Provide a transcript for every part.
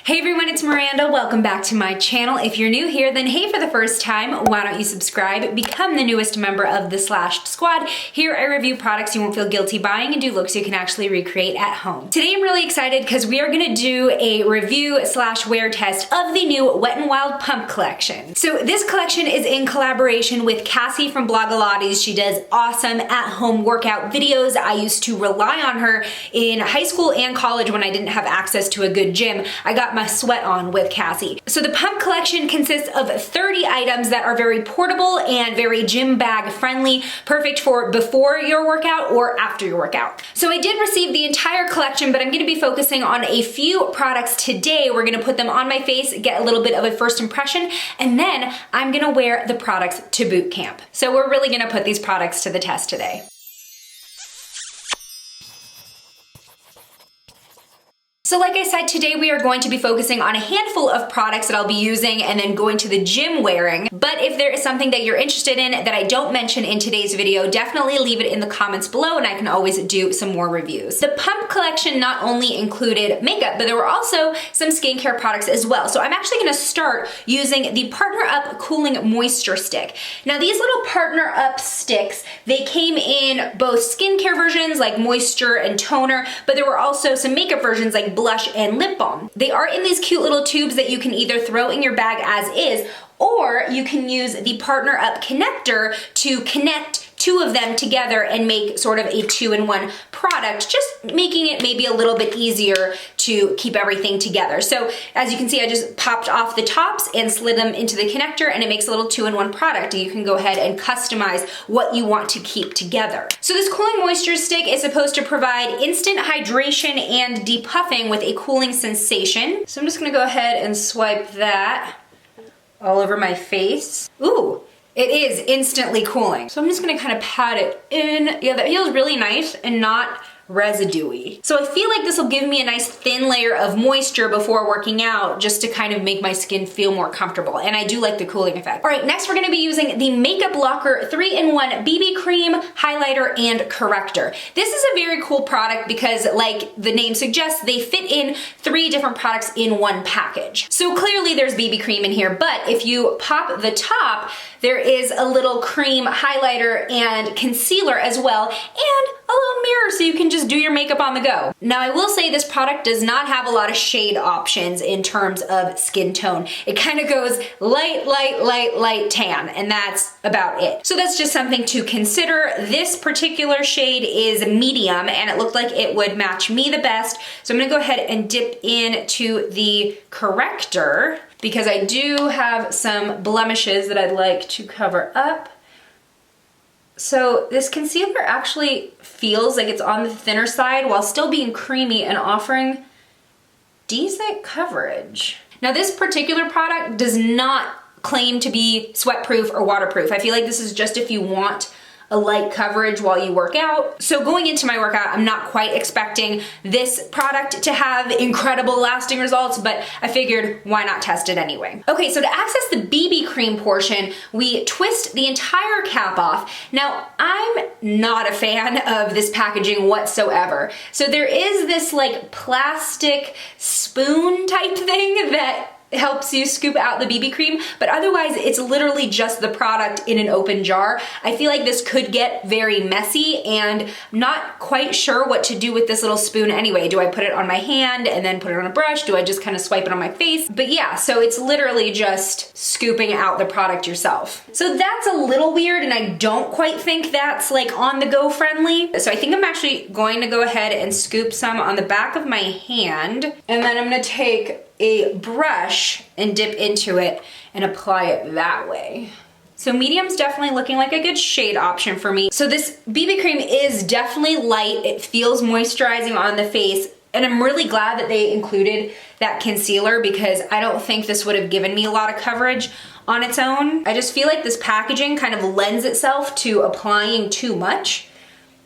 Hey everyone, it's Miranda. Welcome back to my channel. If you're new here, then hey, for the first time, why don't you subscribe? Become the newest member of the Slashed Squad. Here I review products you won't feel guilty buying and do looks you can actually recreate at home. Today I'm really excited because we are gonna do a review / wear test of the new Wet n Wild Pump collection. So this collection is in collaboration with Cassey from Blogilates. She does awesome at-home workout videos. I used to rely on her in high school and college when I didn't have access to a good gym. I got my sweat on with Cassey. So the pump collection consists of 30 items that are very portable and very gym bag friendly, perfect for before your workout or after your workout. So I did receive the entire collection, but I'm gonna be focusing on a few products today. We're gonna put them on my face, get a little bit of a first impression, and then I'm gonna wear the products to boot camp. So we're really gonna put these products to the test today. So like I said, today we are going to be focusing on a handful of products that I'll be using and then going to the gym wearing. But if there is something that you're interested in that I don't mention in today's video, definitely leave it in the comments below and I can always do some more reviews. The pump collection not only included makeup, but there were also some skincare products as well. So I'm actually gonna start using the Partner Up Cooling Moisture Stick. Now these little Partner Up sticks, they came in both skincare versions like moisture and toner, but there were also some makeup versions like blush and lip balm. They are in these cute little tubes that you can either throw in your bag as is, or you can use the Partner Up connector to connect two of them together and make sort of a 2-in-1 product, just making it maybe a little bit easier to keep everything together. So as you can see, I just popped off the tops and slid them into the connector and it makes a little 2-in-1 product. And you can go ahead and customize what you want to keep together. So this cooling moisture stick is supposed to provide instant hydration and depuffing with a cooling sensation. So I'm just gonna go ahead and swipe that all over my face. Ooh. It is instantly cooling. So I'm just gonna kind of pat it in. Yeah, that feels really nice and not residuey. So I feel like this will give me a nice thin layer of moisture before working out just to kind of make my skin feel more comfortable. And I do like the cooling effect. All right, next we're gonna be using the Makeup Locker 3-in-1 BB cream, highlighter, and corrector. This is a very cool product because like the name suggests, they fit in 3 different products in one package. So clearly there's BB cream in here, but if you pop the top, there is a little cream highlighter and concealer as well, and a little mirror so you can just do your makeup on the go. Now I will say this product does not have a lot of shade options in terms of skin tone. It kind of goes light tan, and that's about it. So that's just something to consider. This particular shade is medium and it looked like it would match me the best. So I'm gonna go ahead and dip into the corrector because I do have some blemishes that I'd like to cover up. So this concealer actually feels like it's on the thinner side while still being creamy and offering decent coverage. Now this particular product does not claim to be sweat-proof or waterproof. I feel like this is just if you want a light coverage while you work out. So going into my workout, I'm not quite expecting this product to have incredible lasting results, but I figured why not test it anyway. Okay, so to access the BB cream portion, we twist the entire cap off. Now, I'm not a fan of this packaging whatsoever. So there is this like plastic spoon type thing that helps you scoop out the BB cream, but otherwise it's literally just the product in an open jar. I feel like this could get very messy and I'm not quite sure what to do with this little spoon anyway. Do I put it on my hand and then put it on a brush? Do I just kind of swipe it on my face? But yeah, so it's literally just scooping out the product yourself. So that's a little weird and I don't quite think that's like on the go friendly. So I think I'm actually going to go ahead and scoop some on the back of my hand, and then I'm gonna take a brush and dip into it and apply it that way. So medium's definitely looking like a good shade option for me. So this BB cream is definitely light. It feels moisturizing on the face, and I'm really glad that they included that concealer because I don't think this would have given me a lot of coverage on its own. I just feel like this packaging kind of lends itself to applying too much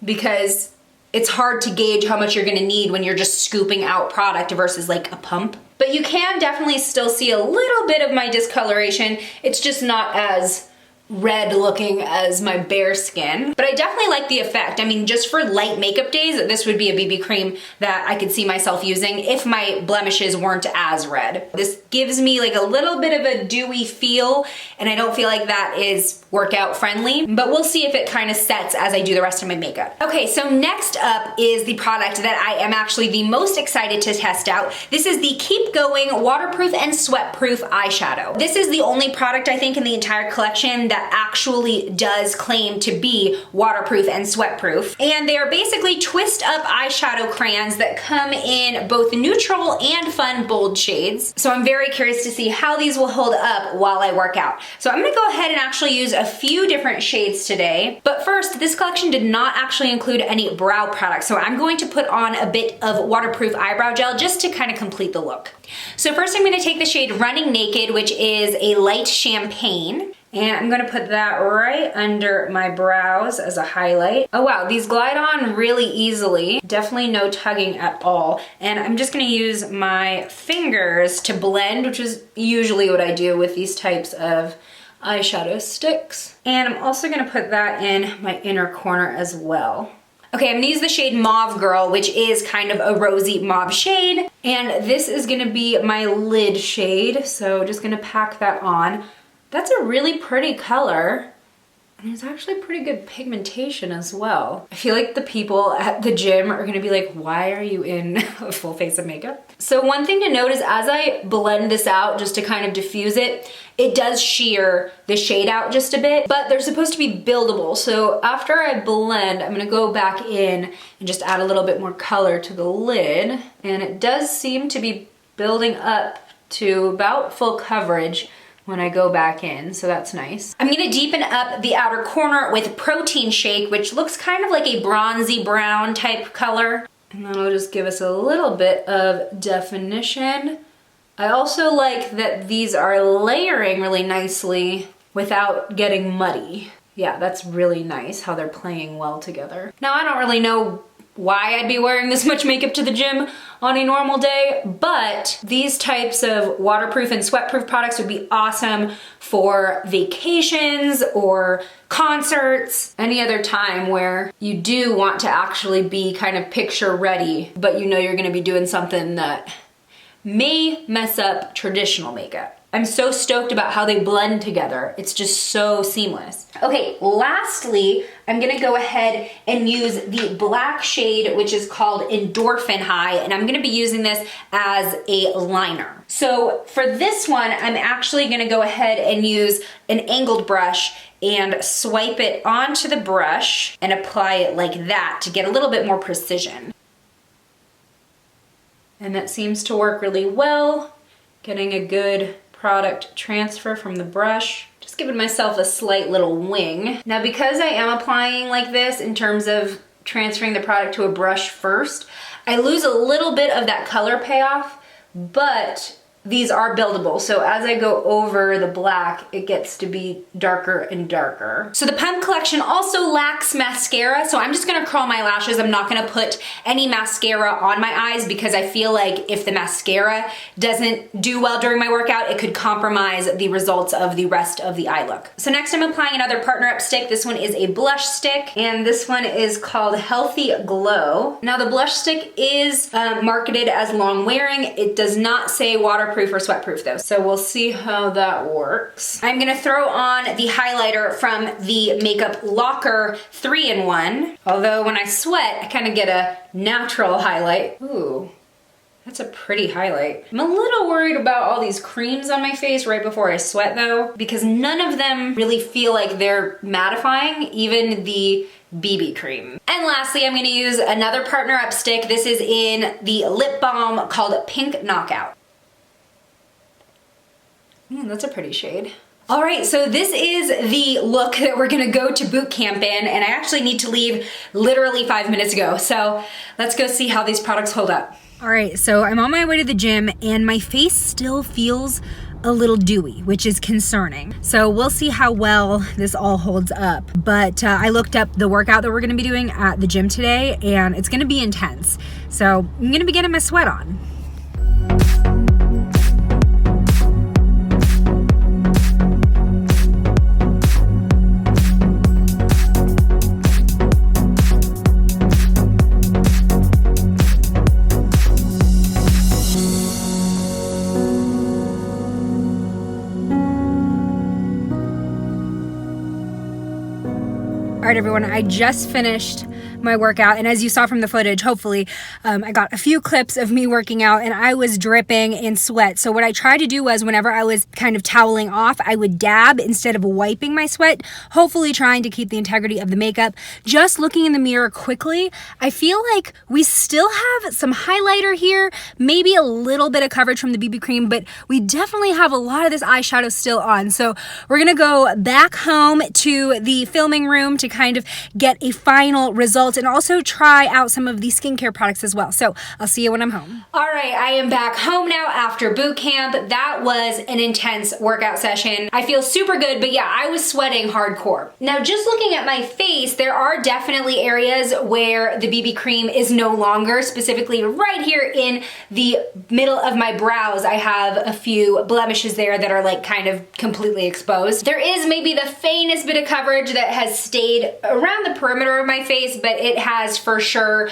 because it's hard to gauge how much you're gonna need when you're just scooping out product versus like a pump. But you can definitely still see a little bit of my discoloration. It's just not as red looking as my bare skin, but I definitely like the effect. I mean, just for light makeup days, this would be a BB cream that I could see myself using if my blemishes weren't as red. This gives me like a little bit of a dewy feel, and I don't feel like that is workout friendly, but we'll see if it kind of sets as I do the rest of my makeup. Okay, so next up is the product that I am actually the most excited to test out. This is the Keep Going Waterproof and Sweatproof Eyeshadow. This is the only product I think in the entire collection that actually does claim to be waterproof and sweatproof. And they are basically twist up eyeshadow crayons that come in both neutral and fun bold shades. So I'm very curious to see how these will hold up while I work out. So I'm gonna go ahead and actually use a few different shades today. But first, this collection did not actually include any brow products. So I'm going to put on a bit of waterproof eyebrow gel just to kind of complete the look. So first I'm gonna take the shade Running Naked, which is a light champagne. And I'm gonna put that right under my brows as a highlight. Oh wow, these glide on really easily. Definitely no tugging at all. And I'm just gonna use my fingers to blend, which is usually what I do with these types of eyeshadow sticks. And I'm also gonna put that in my inner corner as well. Okay, I'm gonna use the shade Mauve Girl, which is kind of a rosy mauve shade. And this is gonna be my lid shade. So just gonna pack that on. That's a really pretty color, and it's actually pretty good pigmentation as well. I feel like the people at the gym are gonna be like, why are you in a full face of makeup? So one thing to note is as I blend this out just to kind of diffuse it, it does sheer the shade out just a bit, but they're supposed to be buildable. So after I blend, I'm gonna go back in and just add a little bit more color to the lid, and it does seem to be building up to about full coverage when I go back in, so that's nice. I'm gonna deepen up the outer corner with Protein Shake, which looks kind of like a bronzy brown type color. And that'll just give us a little bit of definition. I also like that these are layering really nicely without getting muddy. Yeah, that's really nice how they're playing well together. Now, I don't really know why I'd be wearing this much makeup to the gym on a normal day, but these types of waterproof and sweatproof products would be awesome for vacations or concerts, any other time where you do want to actually be kind of picture ready, but you know you're gonna be doing something that may mess up traditional makeup. I'm so stoked about how they blend together. It's just so seamless. Okay, lastly, I'm gonna go ahead and use the black shade, which is called Endorphin High, and I'm gonna be using this as a liner. So for this one, I'm actually gonna go ahead and use an angled brush and swipe it onto the brush and apply it like that to get a little bit more precision. And that seems to work really well, getting a good product transfer from the brush. Just giving myself a slight little wing. Now, because I am applying like this in terms of transferring the product to a brush first, I lose a little bit of that color payoff, but these are buildable. So as I go over the black, it gets to be darker and darker. So the Pump collection also lacks mascara, so I'm just gonna curl my lashes. I'm not gonna put any mascara on my eyes because I feel like if the mascara doesn't do well during my workout, it could compromise the results of the rest of the eye look. So next I'm applying another Partner Up stick. This one is a blush stick, and this one is called Healthy Glow. Now the blush stick is marketed as long wearing. It does not say waterproof or sweatproof though, so we'll see how that works. I'm gonna throw on the highlighter from the Makeup Locker 3-in-1. Although when I sweat, I kind of get a natural highlight. Ooh, that's a pretty highlight. I'm a little worried about all these creams on my face right before I sweat though, because none of them really feel like they're mattifying, even the BB cream. And lastly, I'm gonna use another Partner Up stick. This is in the lip balm called Pink Knockout. That's a pretty shade. All right, so this is the look that we're gonna go to boot camp in, and I actually need to leave literally 5 minutes ago. So let's go see how these products hold up. All right, so I'm on my way to the gym and my face still feels a little dewy, which is concerning. So we'll see how well this all holds up. But I looked up the workout that we're gonna be doing at the gym today, and it's gonna be intense. So I'm gonna be getting my sweat on. right, everyone, I just finished my workout, and as you saw from the footage, hopefully, I got a few clips of me working out, and I was dripping in sweat. So what I tried to do was, whenever I was kind of toweling off, I would dab instead of wiping my sweat, hopefully trying to keep the integrity of the makeup. Just looking in the mirror quickly, I feel like we still have some highlighter here, maybe a little bit of coverage from the BB cream, but we definitely have a lot of this eyeshadow still on. So we're gonna go back home to the filming room to kind of get a final result and also try out some of the skincare products as well. So I'll see you when I'm home. All right, I am back home now after boot camp. That was an intense workout session. I feel super good, but yeah, I was sweating hardcore. Now, just looking at my face, there are definitely areas where the BB cream is no longer, specifically right here in the middle of my brows. I have a few blemishes there that are like kind of completely exposed. There is maybe the faintest bit of coverage that has stayed around the perimeter of my face, but it has for sure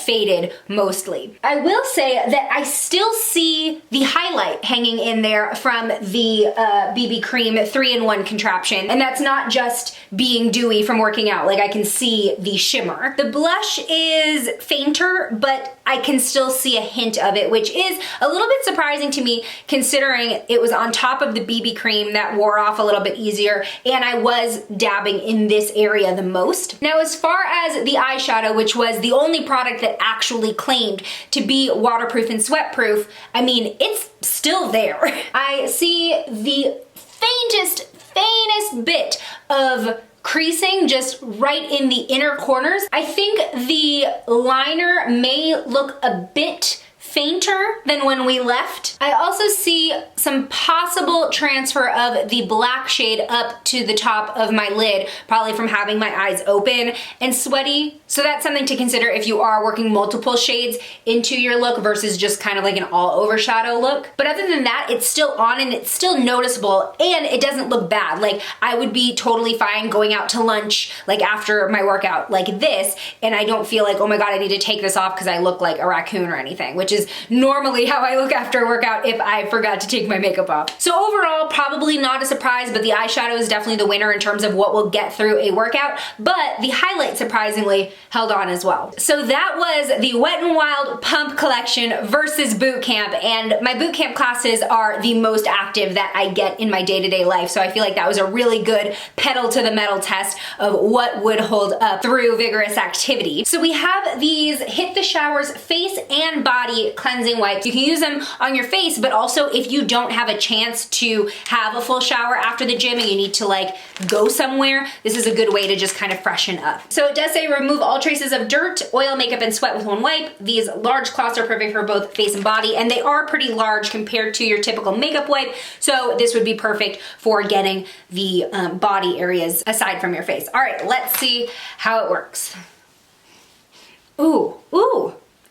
faded mostly. I will say that I still see the highlight hanging in there from the BB cream 3-in-1 contraption, and that's not just being dewy from working out. Like, I can see the shimmer. The blush is fainter, but I can still see a hint of it, which is a little bit surprising to me considering it was on top of the BB cream that wore off a little bit easier, and I was dabbing in this area the most. Now, as far as the eyeshadow, which was the only product that actually claimed to be waterproof and sweatproof, I mean, it's still there. I see the faintest bit of creasing just right in the inner corners. I think the liner may look a bit fainter than when we left. I also see some possible transfer of the black shade up to the top of my lid, probably from having my eyes open and sweaty. So that's something to consider if you are working multiple shades into your look versus just kind of like an all over shadow look. But other than that, it's still on and it's still noticeable and it doesn't look bad. Like, I would be totally fine going out to lunch like after my workout like this, and I don't feel like, oh my God, I need to take this off because I look like a raccoon or anything, which is normally how I look after a workout if I forgot to take my makeup off. So overall, probably not a surprise, but the eyeshadow is definitely the winner in terms of what will get through a workout, but the highlight surprisingly held on as well. So that was the Wet n Wild Pump Collection versus boot camp, and my boot camp classes are the most active that I get in my day-to-day life, so I feel like that was a really good pedal to the metal test of what would hold up through vigorous activity. So we have these Hit the Showers face and body cleansing wipes. You can use them on your face, but also if you don't have a chance to have a full shower after the gym and you need to like go somewhere, this is a good way to just kind of freshen up. So it does say remove all traces of dirt, oil, makeup, and sweat with one wipe. These large cloths are perfect for both face and body, and they are pretty large compared to your typical makeup wipe, so this would be perfect for getting the body areas aside from your face. All right, let's see how it works. Ooh.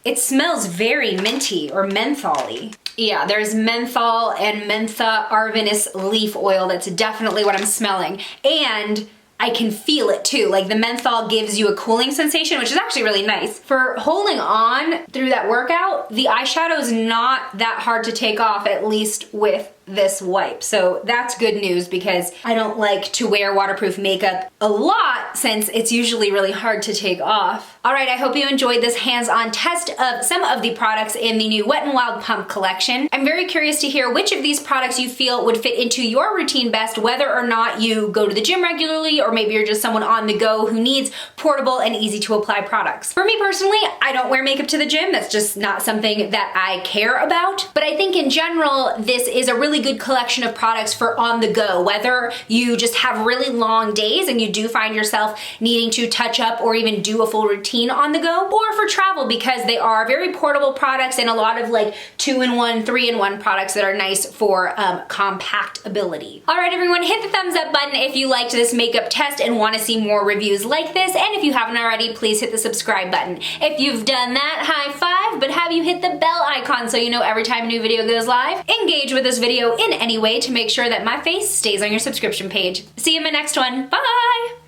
It smells very minty or menthol-y. Yeah, there's menthol and mentha arvanis leaf oil. That's definitely what I'm smelling. And I can feel it too. Like, the menthol gives you a cooling sensation, which is actually really nice. For holding on through that workout, the eyeshadow is not that hard to take off, at least with this wipe. So that's good news because I don't like to wear waterproof makeup a lot since it's usually really hard to take off. All right, I hope you enjoyed this hands-on test of some of the products in the new Wet n Wild Pump collection. I'm very curious to hear which of these products you feel would fit into your routine best, whether or not you go to the gym regularly, or maybe you're just someone on the go who needs portable and easy to apply products. For me personally, I don't wear makeup to the gym. That's just not something that I care about. But I think in general, this is a really good collection of products for on the go, whether you just have really long days and you do find yourself needing to touch up or even do a full routine on the go, or for travel because they are very portable products and a lot of like 2-in-1, 3-in-1 products that are nice for compact ability. All right, everyone, hit the thumbs up button if you liked this makeup test and want to see more reviews like this, and if you haven't already, please hit the subscribe button. If you've done that, high five, but have you hit the bell icon so you know every time a new video goes live? Engage with this video in any way to make sure that my face stays on your subscription page. See you in my next one. Bye!